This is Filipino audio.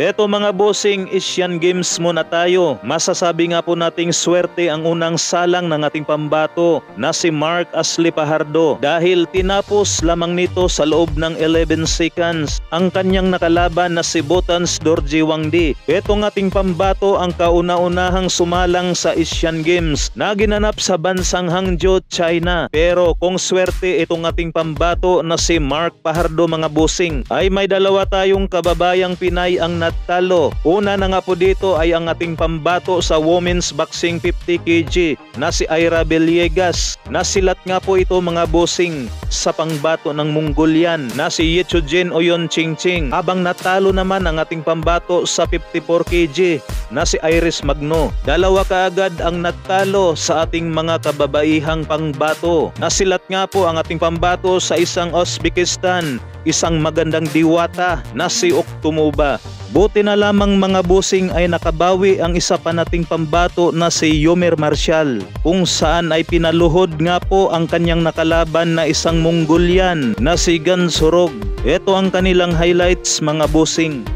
Eto mga bossing, Asian Games muna tayo. Masasabi nga po nating swerte ang unang salang ng ating pambato na si Mark Ashley Fajardo dahil tinapos lamang nito sa loob ng 11 seconds ang kanyang nakalaban na si Botans Dorji Wangdi. Etong ating pambato ang kauna-unahang sumalang sa Asian Games na ginanap sa bansang Hangzhou, China. Pero kung swerte itong ating pambato na si Mark Fajardo mga bossing ay may dalawa tayong kababayang Pinay ang natalo. Una na nga po dito ay ang ating pambato sa women's boxing 50 kg na si Ira Villegas. Nasilat nga po ito mga bossing sa pangbato ng Mongolian na si Yechujin Oyon Chingching. Habang natalo naman ang ating pambato sa 54 kg na si Iris Magno. Dalawa kaagad ang natalo sa ating mga kababaihang pangbato. Nasilat nga po ang ating pambato sa isang Uzbekistan, isang magandang diwata na si Oktumoba. Buti na lamang mga bossing ay nakabawi ang isa pa nating pambato na si Yomer Marshall, kung saan ay pinaluhod nga po ang kanyang nakalaban na isang Mongolian na si Gan Sorog. Ito ang kanilang highlights mga bossing.